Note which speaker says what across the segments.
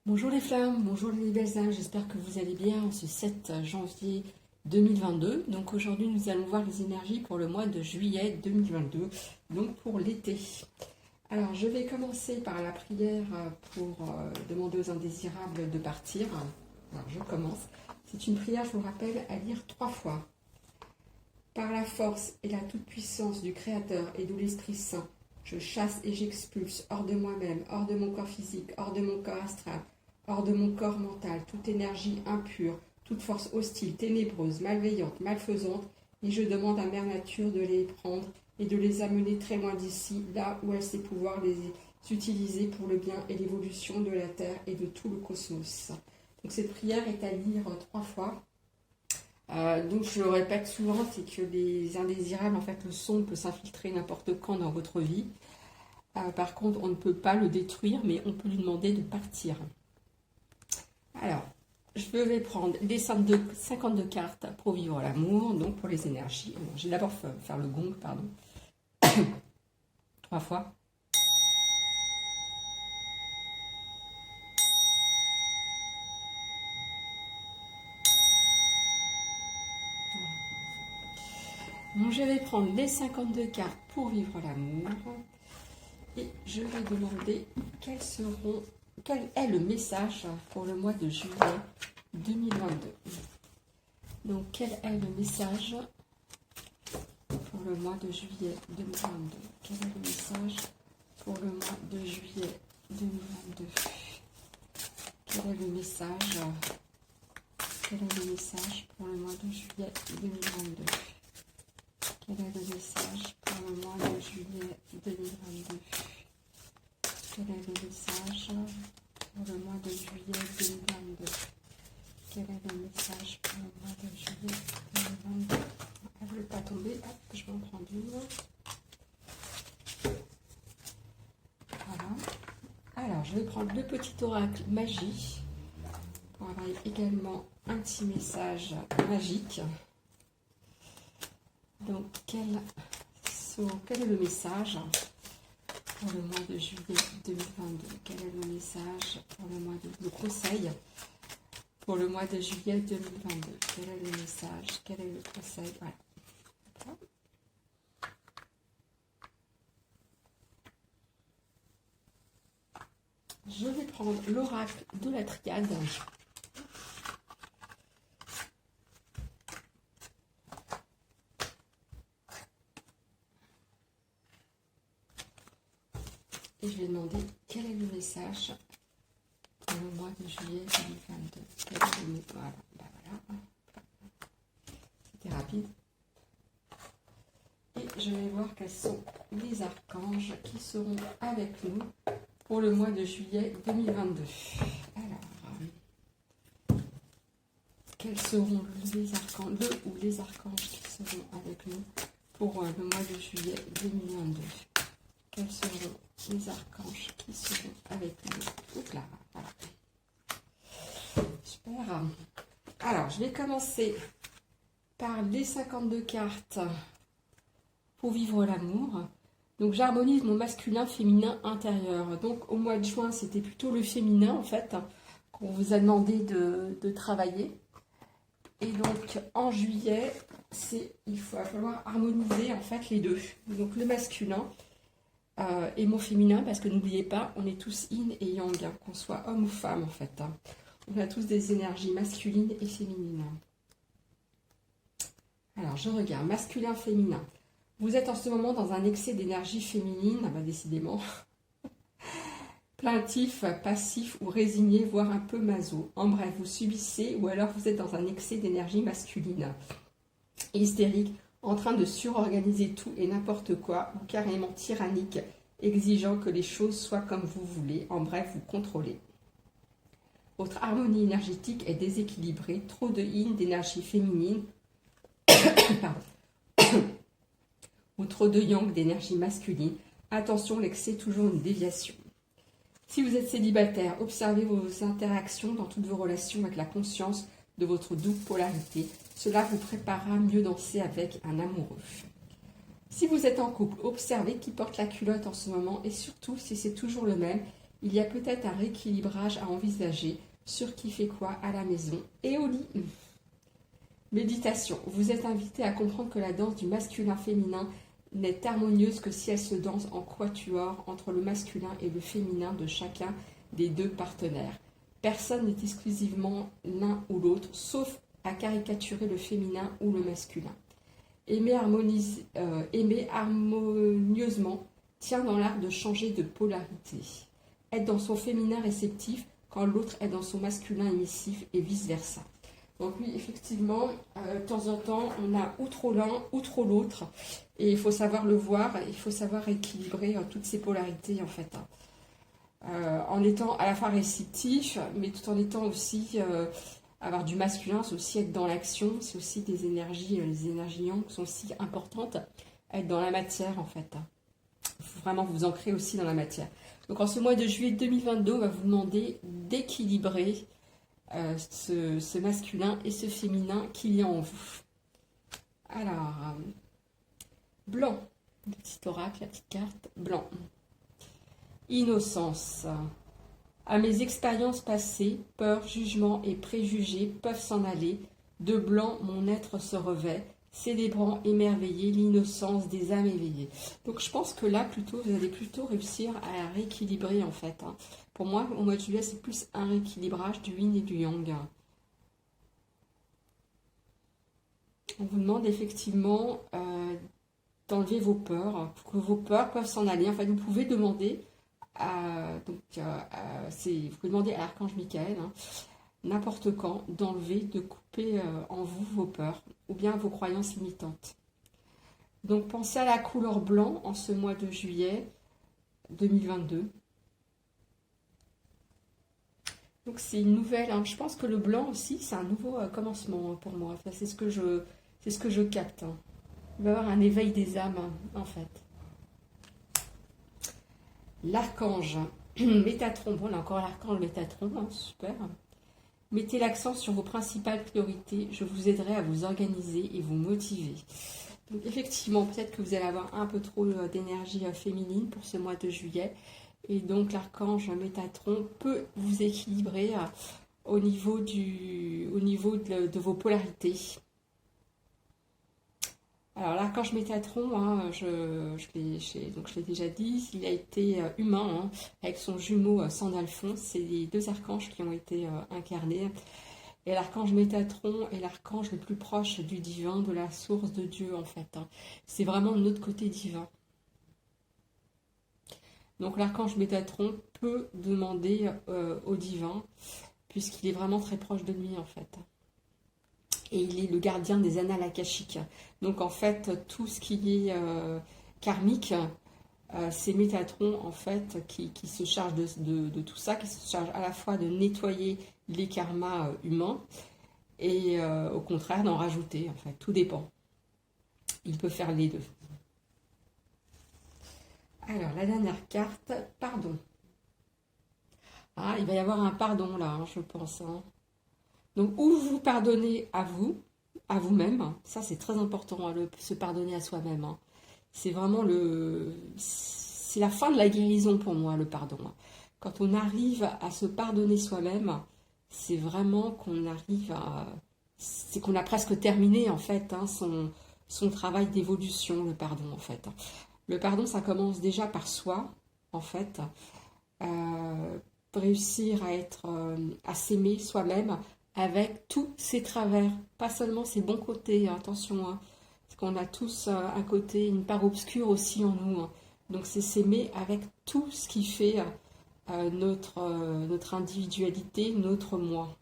Speaker 1: Bonjour les flammes, bonjour les belles âmes, j'espère que vous allez bien ce 7 janvier 2022. Donc aujourd'hui nous allons voir les énergies pour le mois de juillet 2022, donc pour l'été. Alors je vais commencer par la prière pour demander aux indésirables de partir. Alors je commence. C'est une prière, je vous rappelle, à lire 3 fois. Par la force et la toute-puissance du Créateur et de l'Esprit Saint, je chasse et j'expulse hors de moi-même, hors de mon corps physique, hors de mon corps astral, hors de mon corps mental, toute énergie impure, toute force hostile, ténébreuse, malveillante, malfaisante, et je demande à Mère Nature de les prendre et de les amener très loin d'ici, là où elle sait pouvoir les utiliser pour le bien et l'évolution de la Terre et de tout le cosmos. Donc cette prière est à lire 3 fois. Donc je le répète souvent, c'est que les indésirables, en fait, le son peut s'infiltrer n'importe quand dans votre vie. Par contre, on ne peut pas le détruire, mais on peut lui demander de partir. Alors, je vais prendre les 52 cartes pour vivre l'amour, donc pour les énergies. Je vais d'abord faire le gong, pardon. 3 fois. Donc je vais prendre les 52 cartes pour vivre l'amour. Et je vais demander quel est le message pour le mois de juillet 2022. Donc quel est le message pour le mois de juillet 2022? Quel est le message pour le mois de juillet 2022? Quel est le message? Quel est le message pour le mois de juillet 2022? Quel est le message pour le mois de juillet 2022? Quel est le message pour le mois de juillet 2022? Quel est le message pour le mois de juillet 2022? Elle ne veut pas tomber, hop, je vais en prendre une. Voilà. Alors, je vais prendre le petit oracle magie pour avoir également un petit message magique. Donc, quel est le message pour le mois de juillet 2022? Quel est le message pour le mois le conseil pour le mois de juillet 2022? Quel est le message? Quel est le conseil? Voilà. Je vais prendre l'oracle de la triade. Et je vais demander quel est le message pour le mois de juillet 2022. Quel est le message? Voilà, ben voilà. C'était rapide. Et je vais voir quels sont les archanges qui seront avec nous pour le mois de juillet 2022. Alors, quels seront les archanges, les archanges qui seront avec nous pour le mois de juillet 2022? Quels seront les archanges qui seront avec nous? Donc là, voilà. Super. Alors, je vais commencer par les 52 cartes pour vivre l'amour. Donc, j'harmonise mon masculin, féminin, intérieur. Donc, au mois de juin, c'était plutôt le féminin, en fait, qu'on vous a demandé de travailler. Et donc, en juillet, il va falloir harmoniser, en fait, les deux. Donc, le masculin et mon féminin, parce que n'oubliez pas, on est tous yin et yang, hein, qu'on soit homme ou femme, en fait. Hein. On a tous des énergies masculines et féminines. Alors, je regarde, masculin, féminin. Vous êtes en ce moment dans un excès d'énergie féminine, bah, décidément. Plaintif, passif ou résigné, voire un peu maso. En bref, vous subissez ou alors vous êtes dans un excès d'énergie masculine. Hystérique, en train de surorganiser tout et n'importe quoi, ou carrément tyrannique, exigeant que les choses soient comme vous voulez. En bref, vous contrôlez. Votre harmonie énergétique est déséquilibrée, trop de yin d'énergie féminine, ou trop de yang d'énergie masculine. Attention, l'excès est toujours une déviation. Si vous êtes célibataire, observez vos interactions dans toutes vos relations avec la conscience de votre double polarité. Cela vous préparera à mieux danser avec un amoureux. Si vous êtes en couple, observez qui porte la culotte en ce moment et surtout, si c'est toujours le même, Il y a peut-être un rééquilibrage à envisager sur qui fait quoi à la maison et au lit. Méditation. Vous êtes invité à comprendre que la danse du masculin-féminin n'est harmonieuse que si elle se danse en quatuor entre le masculin et le féminin de chacun des deux partenaires. Personne n'est exclusivement l'un ou l'autre, sauf à caricaturer le féminin ou le masculin. Aimer harmonieusement tient dans l'art de changer de polarité. Être dans son féminin réceptif quand l'autre est dans son masculin émissif et vice-versa. Donc oui, effectivement, de temps en temps, on a ou trop l'un ou trop l'autre. Et il faut savoir le voir, il faut savoir équilibrer toutes ces polarités en fait. En étant à la fois réceptif, mais tout en étant aussi avoir du masculin, c'est aussi être dans l'action, c'est aussi des énergies, les énergies yang sont aussi importantes, être dans la matière en fait. Il faut vraiment vous ancrer aussi dans la matière. Donc en ce mois de juillet 2022, on va vous demander d'équilibrer ce masculin et ce féminin qu'il y a en vous. Alors, blanc, le petit oracle, la petite carte, blanc. Innocence. À mes expériences passées, peur, jugement et préjugés peuvent s'en aller. De blanc, mon être se revêt, célébrant émerveillé l'innocence des âmes éveillées. Donc je pense que là, plutôt, vous allez plutôt réussir à rééquilibrer en fait. Pour moi, au mois de juillet, c'est plus un rééquilibrage du yin et du yang. On vous demande effectivement d'enlever vos peurs, que vos peurs peuvent s'en aller. En fait, vous pouvez demander vous pouvez demander à l'archange Michael, n'importe quand, d'enlever, de couper en vous vos peurs ou bien vos croyances limitantes. Donc pensez à la couleur blanc en ce mois de juillet 2022. Donc c'est une nouvelle, je pense que le blanc aussi c'est un nouveau commencement pour moi. Enfin, c'est ce que je capte. Il va y avoir un éveil des âmes en fait. L'archange Métatron, bon là encore l'archange Métatron, super. Mettez l'accent sur vos principales priorités, je vous aiderai à vous organiser et vous motiver. Donc effectivement, peut-être que vous allez avoir un peu trop d'énergie féminine pour ce mois de juillet. Et donc l'archange Métatron peut vous équilibrer au niveau de vos polarités. Alors l'archange Métatron, je l'ai déjà dit, il a été humain avec son jumeau Sandalphon. C'est les deux archanges qui ont été incarnés. Et l'archange Métatron est l'archange le plus proche du divin, de la source de Dieu en fait. C'est vraiment notre côté divin. Donc l'archange Métatron peut demander au divin, puisqu'il est vraiment très proche de lui en fait. Et il est le gardien des annales akashiques. Donc en fait, tout ce qui est karmique, c'est Métatron en fait qui se charge de tout ça, qui se charge à la fois de nettoyer les karmas humains et au contraire d'en rajouter. En fait, tout dépend. Il peut faire les deux. Alors la dernière carte, pardon. Ah, il va y avoir un pardon là, je pense. Donc, ou vous pardonnez à vous-même, ça c'est très important, se pardonner à soi-même. C'est vraiment c'est la fin de la guérison pour moi, le pardon. Quand on arrive à se pardonner soi-même, c'est vraiment qu'on arrive c'est qu'on a presque terminé en fait son travail d'évolution, le pardon en fait. Le pardon, ça commence déjà par soi, en fait. Réussir à s'aimer soi-même, avec tous ses travers, pas seulement ses bons côtés, attention, parce qu'on a tous un côté, une part obscure aussi en nous. Donc c'est s'aimer avec tout ce qui fait notre individualité, notre moi.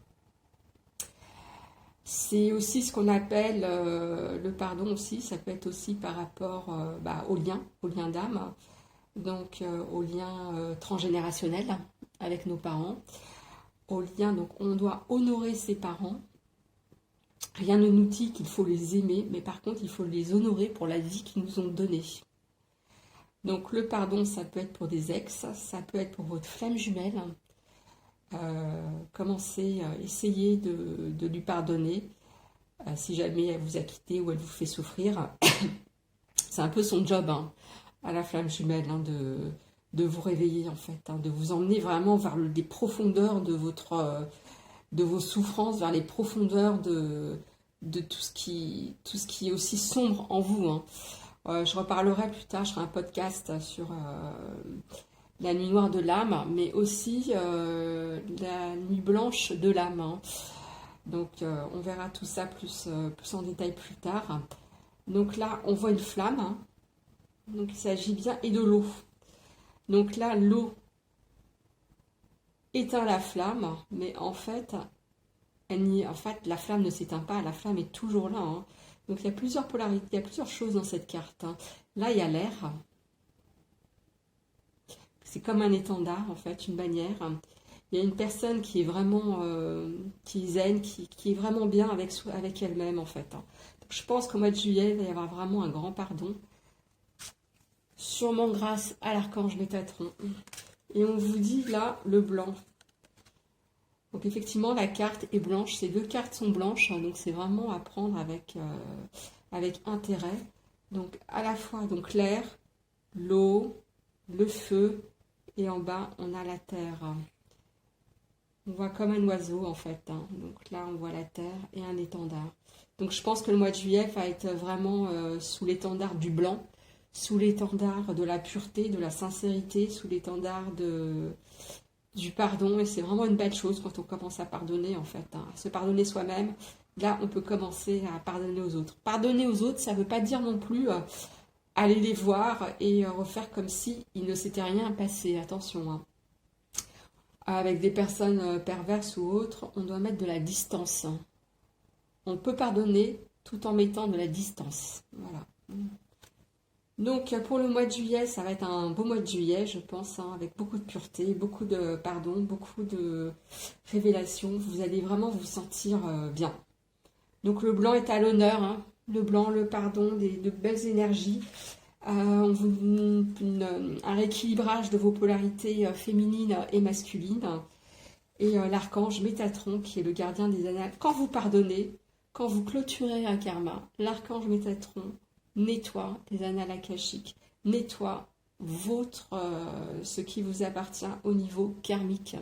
Speaker 1: C'est aussi ce qu'on appelle le pardon aussi, ça peut être aussi par rapport au lien d'âme, donc au lien transgénérationnel avec nos parents. Au lien, donc on doit honorer ses parents. Rien ne nous dit qu'il faut les aimer, mais par contre il faut les honorer pour la vie qu'ils nous ont donnée. Donc le pardon, ça peut être pour des ex, ça peut être pour votre flamme jumelle. Essayez de lui pardonner si jamais elle vous a quitté ou elle vous fait souffrir. C'est un peu son job à la flamme jumelle de vous réveiller en fait, hein, de vous emmener vraiment vers des profondeurs de de vos souffrances, vers les profondeurs de tout ce qui est aussi sombre en vous, hein. Je reparlerai plus tard, je ferai un podcast sur la nuit noire de l'âme, mais aussi la nuit blanche de l'âme, hein. Donc on verra tout ça plus en détail plus tard. Donc là, on voit une flamme, hein. Donc il s'agit bien, et de l'eau. Donc là, l'eau éteint la flamme, mais en fait, la flamme ne s'éteint pas, la flamme est toujours là, hein. Donc il y a plusieurs polarités, il y a plusieurs choses dans cette carte, hein. Là, il y a l'air. C'est comme un étendard, en fait, une bannière. Il y a une personne qui est vraiment qui est zen, qui est vraiment bien avec elle-même, en fait, hein. Donc, je pense qu'au mois de juillet, il va y avoir vraiment un grand pardon. Sûrement grâce à l'archange Métatron. Et on vous dit là, le blanc. Donc effectivement, la carte est blanche. Ces deux cartes sont blanches, hein, donc c'est vraiment à prendre avec intérêt. Donc à la fois donc l'air, l'eau, le feu, et en bas, on a la terre. On voit comme un oiseau, en fait, hein. Donc là, on voit la terre et un étendard. Donc je pense que le mois de juillet va être vraiment sous l'étendard du blanc, sous l'étendard de la pureté, de la sincérité, sous l'étendard du pardon. Et c'est vraiment une belle chose quand on commence à pardonner, en fait, hein. Se pardonner soi-même, là, on peut commencer à pardonner aux autres. Pardonner aux autres, ça ne veut pas dire non plus aller les voir et refaire comme si il ne s'était rien passé. Attention, hein. Avec des personnes perverses ou autres, on doit mettre de la distance, hein. On peut pardonner tout en mettant de la distance. Voilà. Donc pour le mois de juillet, ça va être un beau mois de juillet, je pense, hein, avec beaucoup de pureté, beaucoup de pardon, beaucoup de révélation. Vous allez vraiment vous sentir bien. Donc le blanc est à l'honneur, hein. Le blanc, le pardon, de belles énergies. On vous donne un rééquilibrage de vos polarités féminines et masculines. Et l'archange Métatron, qui est le gardien des annales. Quand vous pardonnez, quand vous clôturez un karma, l'archange Métatron nettoie les annales akashiques, nettoie ce qui vous appartient au niveau karmique.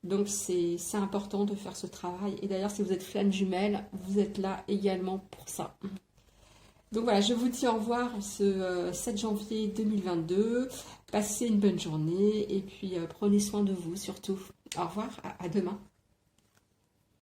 Speaker 1: Donc c'est important de faire ce travail. Et d'ailleurs, si vous êtes flamme jumelle, vous êtes là également pour ça. Donc voilà, je vous dis au revoir ce 7 janvier 2022. Passez une bonne journée et puis prenez soin de vous surtout. Au revoir, à demain.